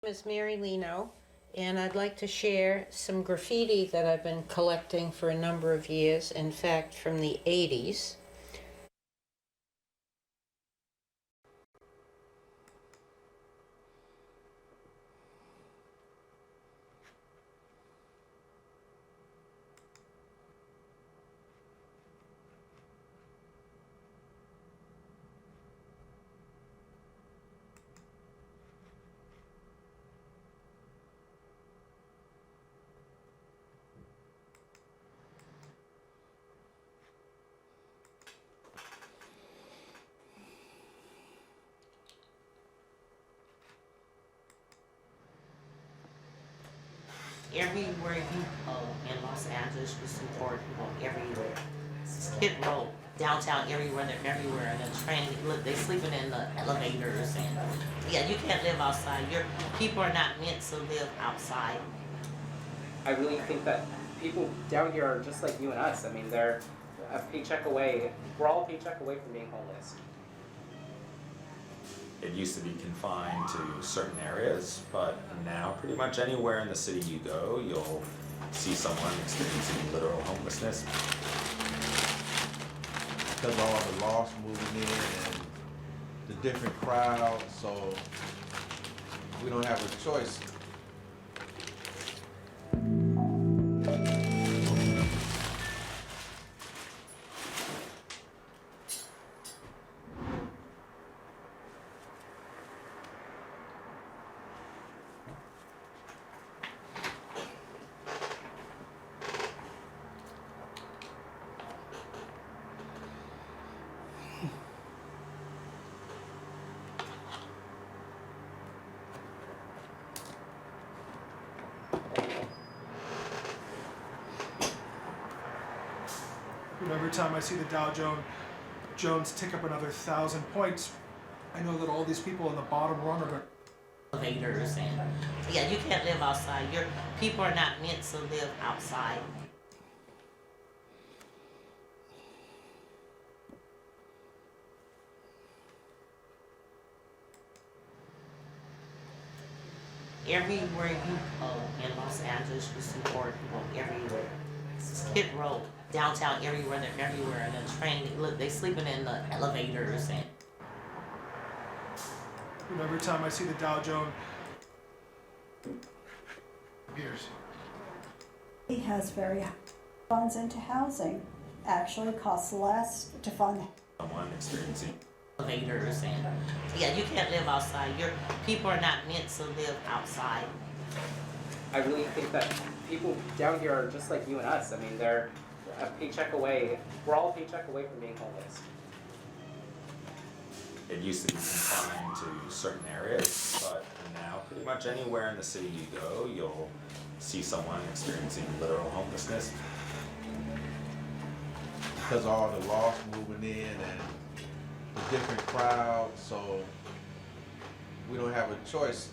Is Mary Leno, and I'd like to share some graffiti that I've been collecting for a number of years, in fact from the 80s. Everywhere you go in Los Angeles, you see poor people everywhere. Skid Row, downtown, everywhere, they're everywhere. And the train, look, they're sleeping in the elevators. And yeah, you can't live outside. People are not meant to live outside. I really think that people down here are just like you and us. I mean, they're a paycheck away. We're all a paycheck away from being homeless. It used to be confined to certain areas, but now pretty much anywhere in the city you go, you'll see someone experiencing literal homelessness. Because all the loss moving in and the different crowds, so we don't have a choice. Every time I see the Dow Jones tick up another 1,000 points, I know that all these people in the bottom rung are going Elevators and yeah, you can't live outside. People are not meant to live outside. Everywhere you go in Los Angeles, you see poor people everywhere. Skid Row, downtown, everywhere, they're everywhere. And the train, look, they're sleeping in the elevators. And every time I see the Dow Jones. He has very funds into housing. Actually, costs less to fund. Someone experiencing elevators and yeah, you can't live outside. People are not meant to live outside. I really think that people down here are just like you and us. I mean, they're a paycheck away. We're all a paycheck away from being homeless. it used to be confined to certain areas, but now pretty much anywhere in the city you go, you'll see someone experiencing literal homelessness. Because all the loss moving in and the different crowds, so we don't have a choice.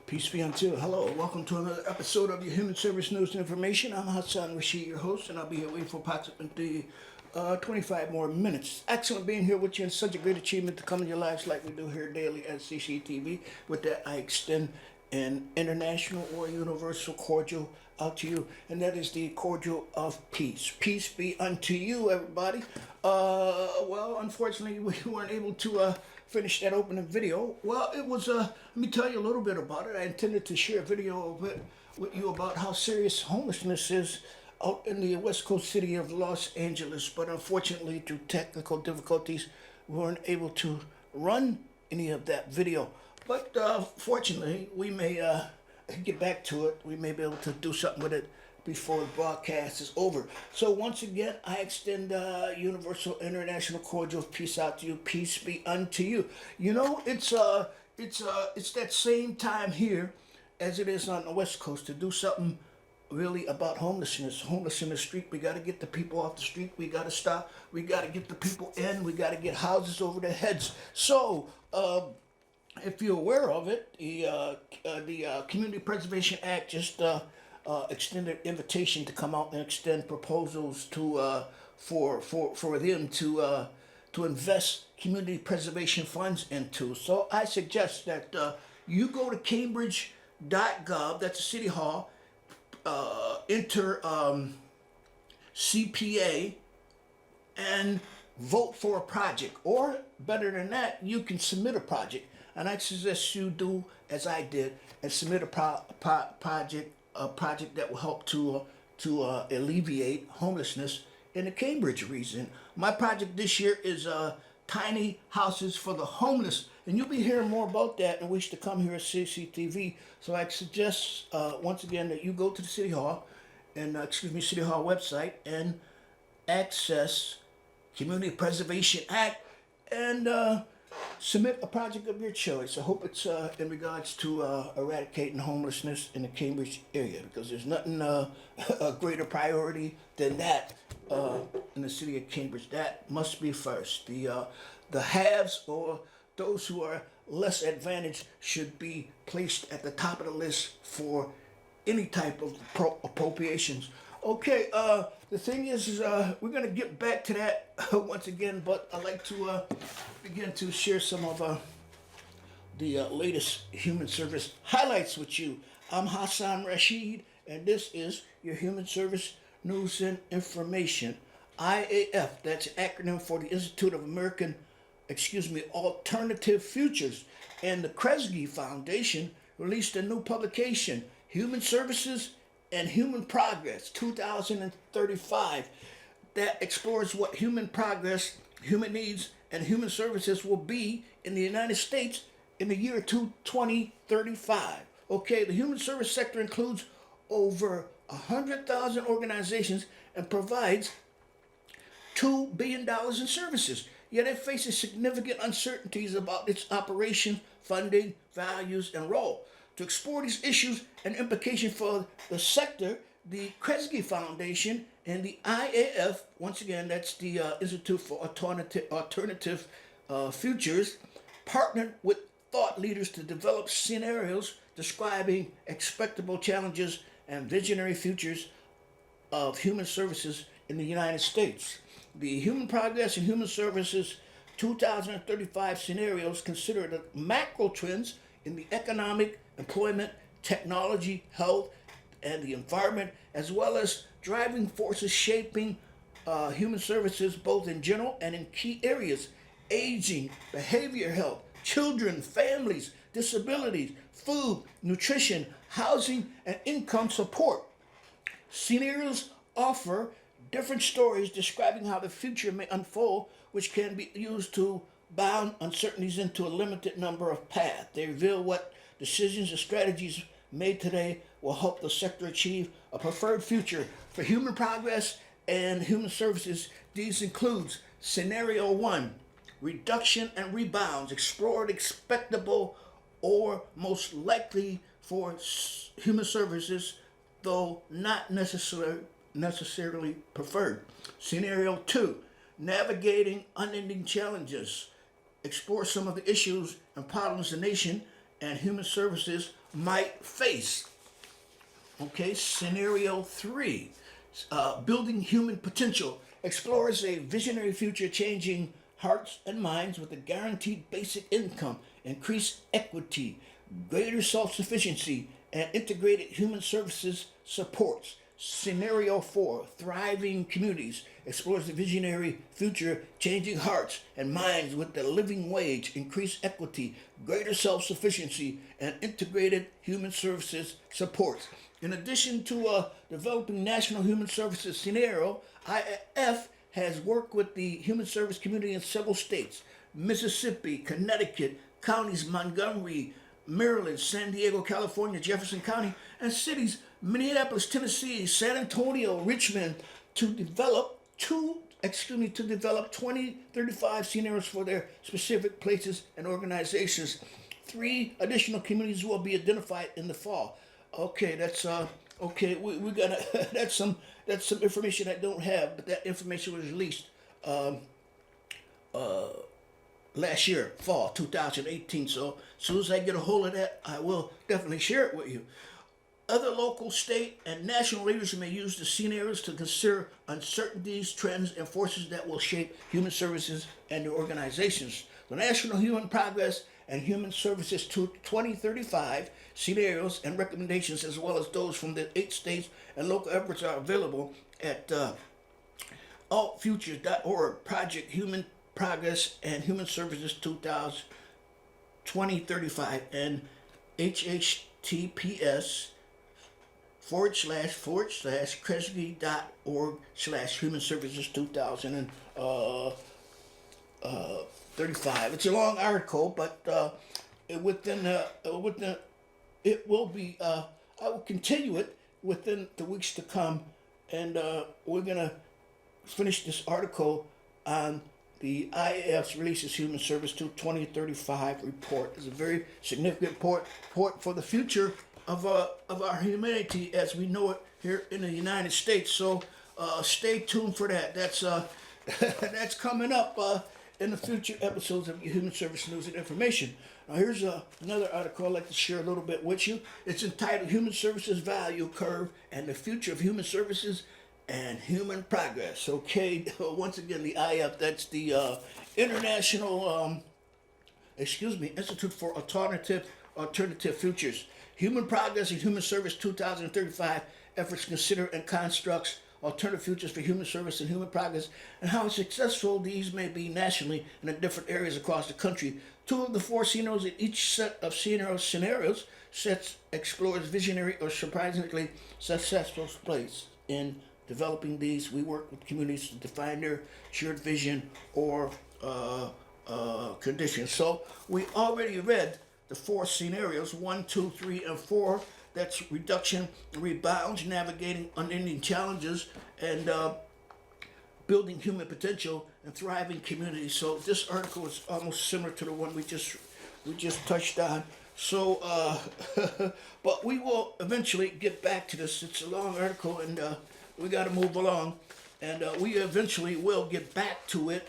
Peace be unto you. Hello, welcome to another episode of your Human Service News and Information. I'm Hasson, Rashid, your host, and I'll be here waiting for approximately 25 more minutes. Excellent being here with you, and such a great achievement to come in your lives like we do here daily at CCTV. With that, I extend an international or universal cordial out to you, and that is the cordial of peace. Peace be unto you, everybody. Well, unfortunately, we weren't able to finish that opening video. Well, it was, let me tell you a little bit about it. I intended to share a video with you about how serious homelessness is out in the west coast city of Los Angeles, but unfortunately, through technical difficulties, we weren't able to run any of that video. But fortunately, we may get back to it. We may be able to do something with it before the broadcast is over. So once again, I extend universal international cordial of peace out to you. Peace be unto you. You know, it's that same time here as it is on the West Coast to do something really about homelessness. Homeless in the street. We got to get the people off the street. We got to stop. We got to get the people in. We got to get houses over their heads. So, if you're aware of it, the Community Preservation Act just extended invitation to come out and extend proposals to for them to invest community preservation funds into. So I suggest that you go to cambridge.gov, that's the City Hall, enter CPA and vote for a project. Or better than that, you can submit a project. And I suggest you do as I did and submit a project that will help to alleviate homelessness in the Cambridge region. My project this year is tiny houses for the homeless, and you'll be hearing more about that in weeks to come here at CCTV. So I suggest once again that you go to the City Hall and City Hall website and access Community Preservation Act and submit a project of your choice. I hope it's in regards to eradicating homelessness in the Cambridge area, because there's nothing a greater priority than that in the city of Cambridge. That must be first. The haves, or those who are less advantaged, should be placed at the top of the list for any type of appropriations. Okay, the thing is we're going to get back to that once again, but I'd like to begin to share some of the latest human service highlights with you. I'm Hasson Rashid, and this is your Human Service News and Information. IAF, that's an acronym for the Institute of Alternative Futures. And the Kresge Foundation released a new publication, Human Services and Human Progress 2035, that explores what human progress, human needs, and human services will be in the United States in the year 2035. Okay, the human service sector includes over 100,000 organizations and provides $2 billion in services. Yet it faces significant uncertainties about its operation, funding, values, and role. To explore these issues and implications for the sector, the Kresge Foundation and the IAF, once again, that's the Institute for Alternative Futures, partnered with thought leaders to develop scenarios describing expectable challenges and visionary futures of human services in the United States. The Human Progress and Human Services 2035 scenarios consider the macro trends in the economic, employment, technology, health, and the environment, as well as driving forces shaping human services both in general and in key areas: aging, behavior health, children, families, disabilities, food, nutrition, housing, and income support. Scenarios offer different stories describing how the future may unfold, which can be used to bound uncertainties into a limited number of paths. They reveal what decisions and strategies made today will help the sector achieve a preferred future for human progress and human services. These includes Scenario 1, reduction and rebounds, explored, expectable, or most likely for human services, though not necessarily preferred. Scenario 2, navigating unending challenges, explore some of the issues and problems the nation and human services might face. Okay, Scenario 3, building human potential, explores a visionary future changing hearts and minds with a guaranteed basic income, increased equity, greater self-sufficiency, and integrated human services supports. Scenario 4, thriving communities, explores the visionary future changing hearts and minds with the living wage, increased equity, greater self-sufficiency, and integrated human services supports. In addition to developing national human services scenario, IF has worked with the human service community in several states: Mississippi, Connecticut, counties Montgomery, Maryland, San Diego, California, Jefferson County, and cities Minneapolis, Tennessee, San Antonio, Richmond, to develop 2035 scenarios for their specific places and organizations. 3 additional communities will be identified in the fall. Okay, that's okay. We gotta that's some information I don't have, but that information was released last year, fall 2018. So as soon as I get a hold of that, I will definitely share it with you. Other local, state, and national leaders may use the scenarios to consider uncertainties, trends, and forces that will shape human services and their organizations. The National Human Progress and Human Services 2035 scenarios and recommendations, as well as those from the 8 states and local efforts, are available at altfutures.org. Project Human Progress and Human Services 2035 and https://kresge.org/human services 2035. It's a long article, but it will be. I will continue it within the weeks to come, and we're gonna finish this article on the IAF's releases Human Service to 2035 report. It's a very significant report for the future of our humanity as we know it here in the United States. So stay tuned for that. That's that's coming up in the future episodes of your Human Service News and Information. Now here's another article I'd like to share a little bit with you. It's entitled Human Services Value Curve and the Future of Human Services and Human Progress. Okay, once again, the IF, that's the International Institute for Alternative Futures. Human Progress and Human Service 2035 efforts consider and constructs alternative futures for human service and human progress, and how successful these may be nationally and in different areas across the country. 2 of the 4 scenarios in each set of scenarios sets explores visionary or surprisingly successful place in developing these. We work with communities to define their shared vision or conditions. So we already read the 4 scenarios, 1, 2, 3, and 4. That's reduction, rebounds, navigating unending challenges, and building human potential and thriving communities. So this article is almost similar to the one we just touched on. So, but we will eventually get back to this. It's a long article, and we got to move along, and we eventually will get back to it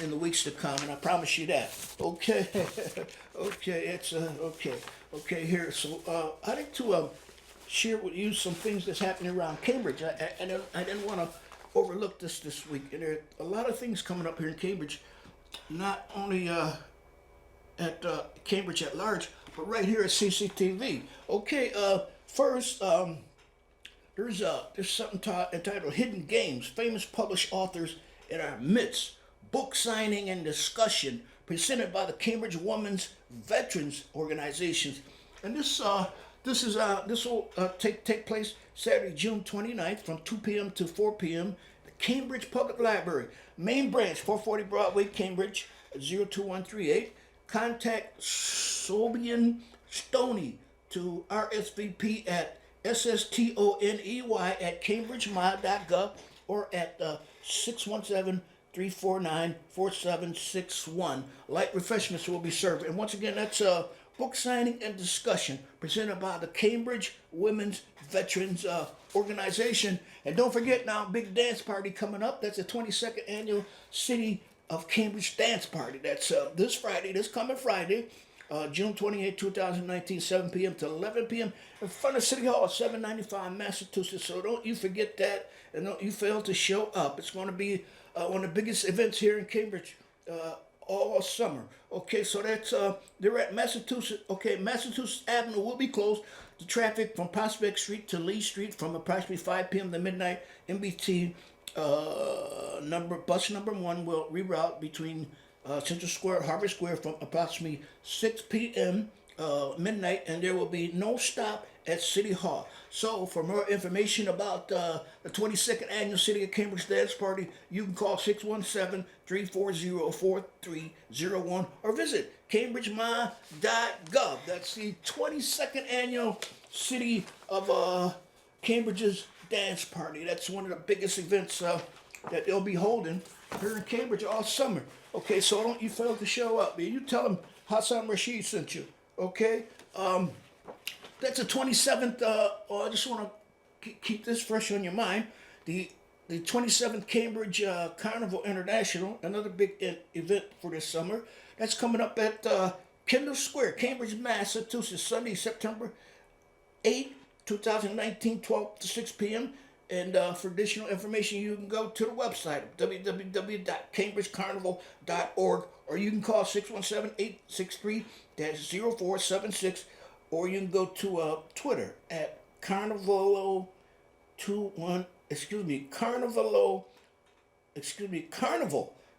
in the weeks to come, and I promise you that. Okay, okay, it's okay. Okay, here. So I'd like to share with you some things that's happening around Cambridge. I didn't want to overlook this week, and there are a lot of things coming up here in Cambridge, not only at Cambridge at large, but right here at CCTV. Okay, first, there's something entitled Hidden Games, Famous Published Authors in Our Midst, Book Signing and Discussion, presented by the Cambridge Women's Veterans Organizations. And this will take place Saturday, June 29th from 2 p.m. to 4 p.m. The Cambridge Public Library, main branch, 440 Broadway, Cambridge, 02138. Contact Sobian Stoney to RSVP at sstoney@cambridgema.gov or at 617-349-4761. Light refreshments will be served. And once again, that's book signing and discussion presented by the Cambridge Women's Veterans Organization. And don't forget now, big dance party coming up. That's the 22nd annual City of Cambridge Dance Party. That's this coming Friday, June 28, 2019, 7 p.m. to 11 p.m. in front of City Hall, 795 Massachusetts. So don't you forget that, and don't you fail to show up. It's going to be one of the biggest events here in Cambridge all summer. Okay, so that's they're at Massachusetts. Okay, Massachusetts Avenue will be closed to traffic from Prospect Street to Lee Street from approximately 5 p.m. to midnight. MBT bus number 1 will reroute between Central Square, Harvard Square from approximately 6 p.m. Midnight, and there will be no stop at City Hall. So for more information about the 22nd Annual City of Cambridge Dance Party, you can call 617-340-4301 or visit cambridgema.gov. That's the 22nd Annual City of Cambridge's Dance Party. That's one of the biggest events that they'll be holding here in Cambridge all summer. Okay, so don't you fail to show up. You tell them Hasson Rashid sent you. Okay, that's the 27th. I just want to keep this fresh on your mind. The 27th Cambridge Carnival International, another big event for this summer. That's coming up at Kendall Square, Cambridge, Massachusetts, Sunday, September 8, 2019, 12 to 6 p.m. And for additional information, you can go to the website www.cambridgecarnival.org, or you can call 617-863-0476, or you can go to Twitter at Carnivalo 21, Carnival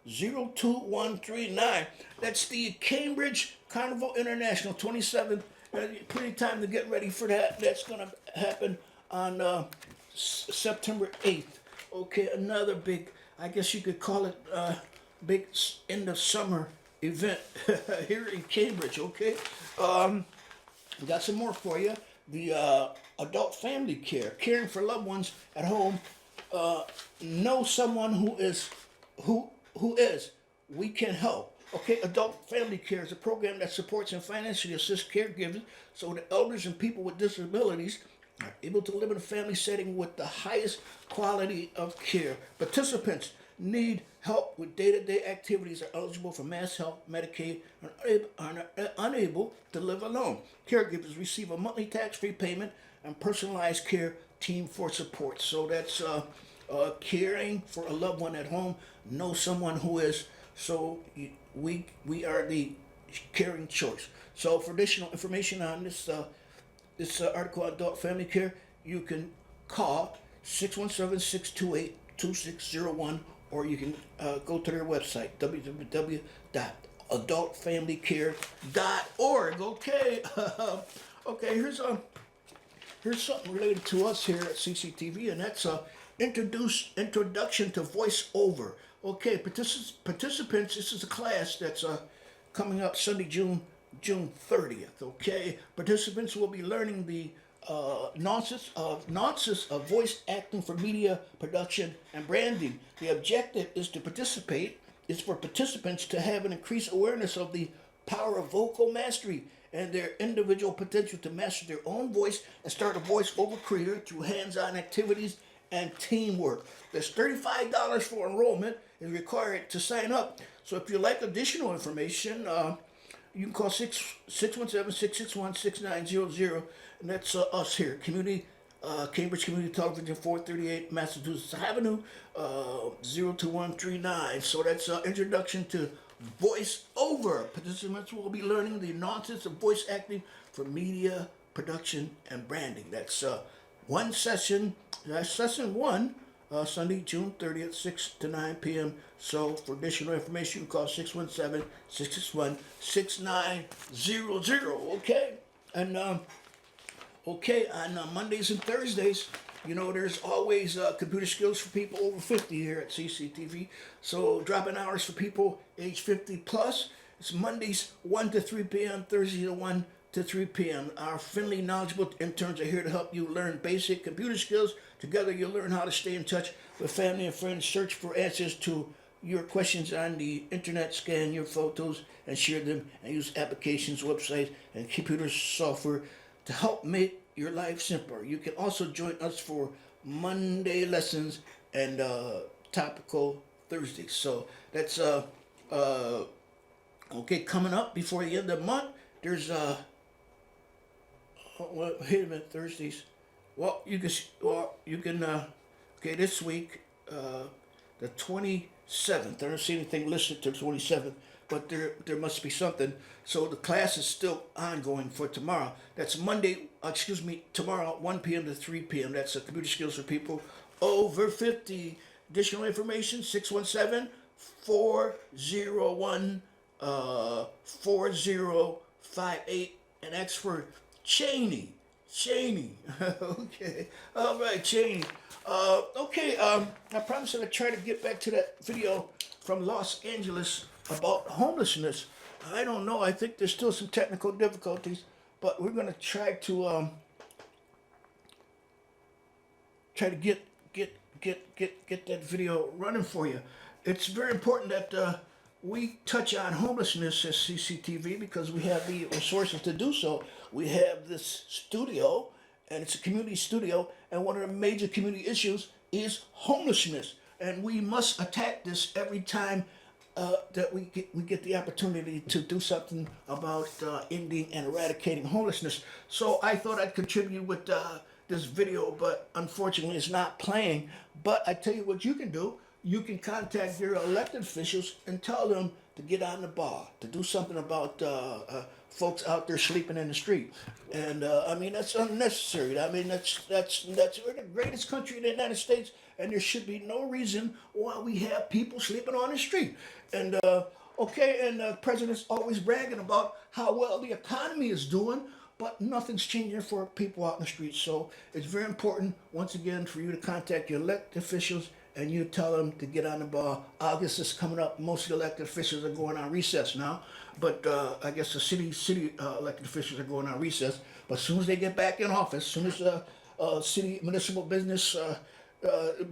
02139. That's the Cambridge Carnival International 27th. Plenty of time to get ready for that. That's going to happen on September 8th. Okay, another big, I guess you could call it big end of summer event here in Cambridge. Okay, we got some more for you. The adult family care, caring for loved ones at home. Know someone who is, we can help. Okay, adult family care is a program that supports and financially assists caregivers so that elders and people with disabilities are able to live in a family setting with the highest quality of care. Participants need help with day-to-day activities, are eligible for mass health, Medicaid, and are unable to live alone. Caregivers receive a monthly tax-free payment and personalized care team for support. So that's caring for a loved one at home. Know someone who is. So we are the caring choice. So for additional information on this article on adult family care, you can call 617-628-2601, or you can go to their website, www.adultfamilycare.org. Okay, okay. Here's something related to us here at CCTV, and that's introduction to voiceover. Okay, participants. This is a class that's coming up Sunday, June 30th. Okay, participants will be learning the nonsense of voice acting for media production and branding. The objective is for participants to have an increased awareness of the power of vocal mastery and their individual potential to master their own voice and start a voiceover career through hands-on activities and teamwork. There's $35 for enrollment is required to sign up. So if you'd like additional information, you can call 617-661-6900, and that's us here, Cambridge Community Television, 438 Massachusetts Avenue, 02139. So that's introduction to voice over. Participants will be learning the nonsense of voice acting for media production and branding. That's one session. That's session one. Sunday, June 30th, 6 to 9 p.m. So for additional information, you can call 617-661-6900. Okay? And, okay, on Mondays and Thursdays, you know, there's always computer skills for people over 50 here at CCTV. So drop-in hours for people age 50 plus. It's Mondays 1 to 3 p.m., Thursdays 1 to 3 p.m. Our friendly, knowledgeable interns are here to help you learn basic computer skills. Together, you'll learn how to stay in touch with family and friends, search for answers to your questions on the internet, scan your photos and share them, and use applications, websites, and computer software to help make your life simpler. You can also join us for Monday lessons and topical Thursdays. So that's okay. Coming up before the end of the month, there's well, wait a minute, Thursdays. Well, you can okay, this week, the 27th. I don't see anything listed to the 27th, but there must be something. So the class is still ongoing for tomorrow. That's Monday, tomorrow, 1 p.m. to 3 p.m. That's computer skills for people over 50. Additional information, 617-401-4058, and ask for Cheney. Okay. All right, Cheney. Okay, I promised that I'd try to get back to that video from Los Angeles about homelessness. I don't know. I think there's still some technical difficulties, but we're going to try to get that video running for you. It's very important that we touch on homelessness as CCTV because we have the resources to do so. We have this studio, and it's a community studio, and one of the major community issues is homelessness. And we must attack this every time that we get the opportunity to do something about ending and eradicating homelessness. So I thought I'd contribute with this video, but unfortunately it's not playing. But I tell you what you can do. You can contact your elected officials and tell them to get on the ball, to do something about folks out there sleeping in the street. And I mean, that's unnecessary. I mean, that's we're the greatest country in the United States, and there should be no reason why we have people sleeping on the street. And the president's always bragging about how well the economy is doing, but nothing's changing for people out in the streets. So it's very important, once again, for you to contact your elected officials and you tell them to get on the ball. August is coming up. Most of the elected officials are going on recess now, but I guess the city elected officials are going on recess. But as soon as they get back in office, as soon as city municipal business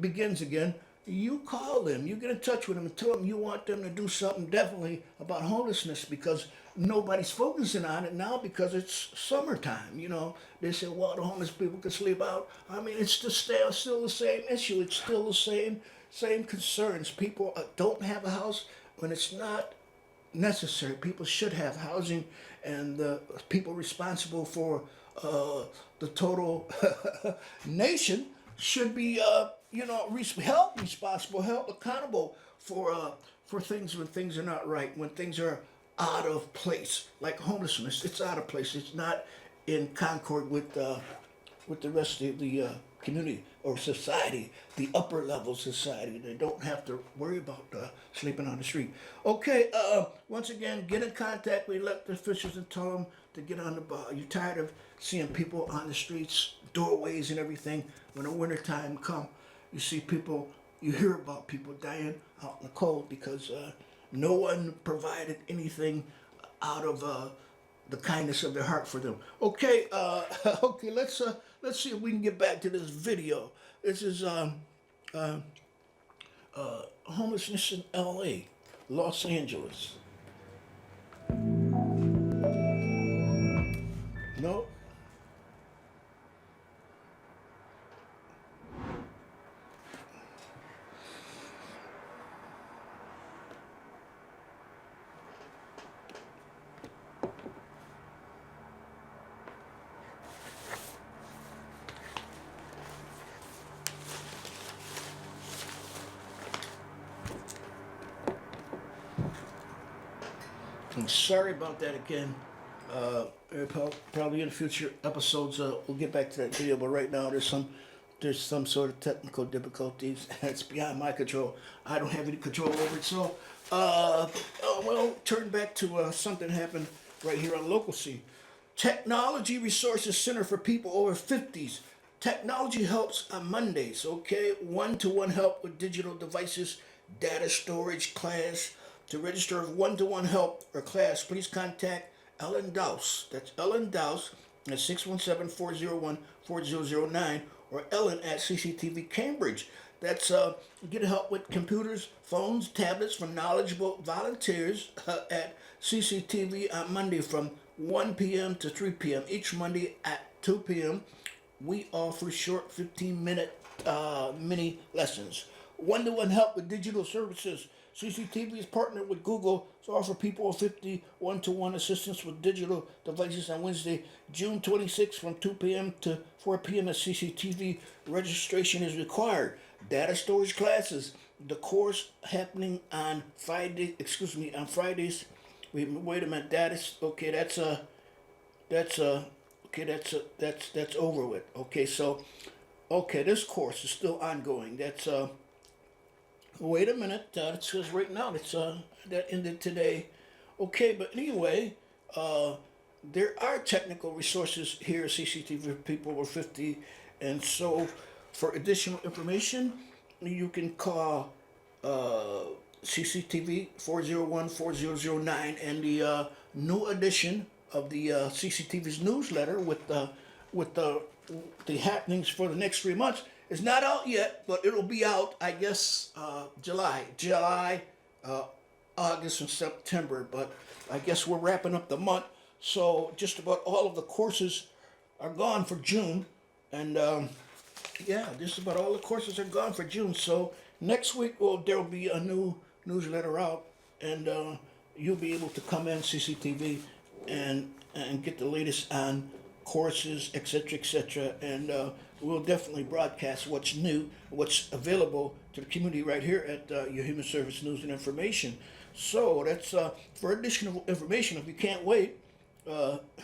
begins again, you call them, you get in touch with them and tell them you want them to do something definitely about homelessness, because nobody's focusing on it now because it's summertime. You know, they say, well, the homeless people can sleep out. I mean, it's still the same issue. It's still the same concerns. People don't have a house when it's not necessary. People should have housing, and the people responsible for the total nation should be, held responsible, held accountable for things when things are not right, when things are out of place, like homelessness. It's out of place. It's not in concord with the rest of the community or society, the upper level society. They don't have to worry about sleeping on the street. Okay, once again, get in contact with elected officials and tell them to get on the ball. You're tired of seeing people on the streets, doorways and everything. When the wintertime comes, you see people, you hear about people dying out in the cold because no one provided anything out of the kindness of their heart for them. Okay, okay, let's see if we can get back to this video. This is homelessness in LA, Los Angeles. No. I'm sorry about that again. Probably in future episodes we'll get back to that video, but right now there's some sort of technical difficulties. It's beyond my control. I don't have any control over it. So, turn back to something happened right here on Local C. Technology Resources Center for People Over 50s. Technology helps on Mondays, okay? One-to-one help with digital devices, data storage class. To register one-to-one help or class, please contact Ellen Dowse. That's Ellen Dowse at 617-401-4009 or Ellen at CCTV Cambridge. That's get help with computers, phones, tablets from knowledgeable volunteers at CCTV on Monday from 1 p.m. to 3 p.m. Each Monday at 2 p.m. We offer short 15-minute mini lessons. One-to-one help with digital services. CCTV is partnered with Google to offer people over 50 one-to-one assistance with digital devices on Wednesday, June 26th from 2 p.m. to 4 p.m. at CCTV. Registration is required. Data storage classes. The course happening on Fridays. Wait a minute. That's over with. Okay, so this course is still ongoing. Wait a minute, it says right now that ended today. Okay, but anyway, there are technical resources here at CCTV for people over 50, and so for additional information, you can call CCTV 401-4009 and the new edition of the CCTV's newsletter with the happenings for the next 3 months. It's not out yet, but it'll be out, I guess, July, August, and September. But I guess we're wrapping up the month, so just about all of the courses are gone for June. And just about all the courses are gone for June. So next week, there'll be a new newsletter out, and you'll be able to come in CCTV and get the latest on courses, etc., and we'll definitely broadcast what's new, what's available to the community right here at your Human Service News and Information. So that's for additional information. If you can't wait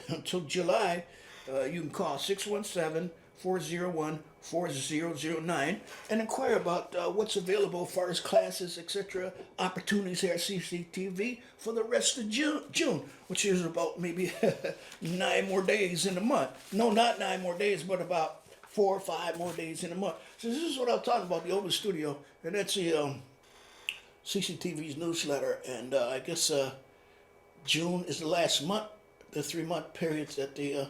until July, you can call 617-401-4009 and inquire about what's available as far as classes, etc., opportunities here at CCTV for the rest of June, which is about maybe 9 more days in the month. No, not 9 more days, but about 4 or 5 more days in a month. So this is what I'm talking about, the open studio, and that's the CCTV's newsletter, and I guess June is the last month, the 3-month periods that they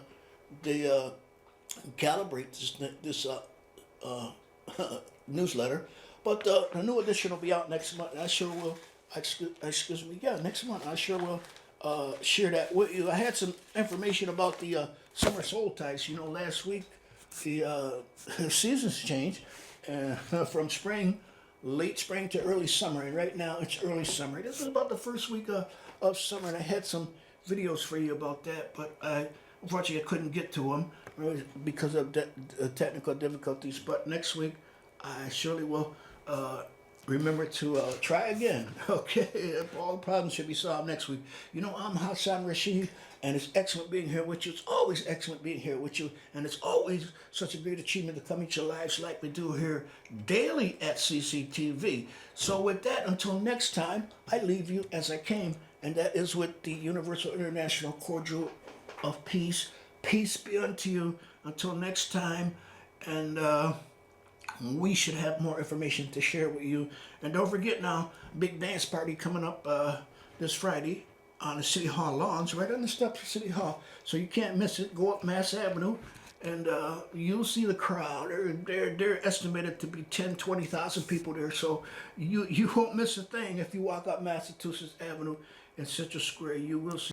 calibrate this newsletter. But the new edition will be out next month, and I sure will. Next month I sure will share that with you. I had some information about the summer soul ties. Last week the seasons changed from spring, late spring to early summer, and right now it's early summer. This is about the first week of summer, and I had some videos for you about that, but unfortunately I couldn't get to them because of technical difficulties. But next week I surely will remember to try again. Okay, all the problems should be solved next week. I'm Hasson Rashid, and it's excellent being here with you. It's always excellent being here with you, and it's always such a great achievement to come into your lives like we do here daily at CCTV. So with that, until next time, I leave you as I came, and that is with the Universal International Cordial of Peace. Peace be unto you. Until next time, and we should have more information to share with you. And don't forget now, big dance party coming up this Friday on the City Hall lawns, right on the steps of City Hall. So you can't miss it. Go up Mass Avenue, and you'll see the crowd. They're estimated to be 10-20,000 people there. So you won't miss a thing if you walk up Massachusetts Avenue in Central Square. You will see.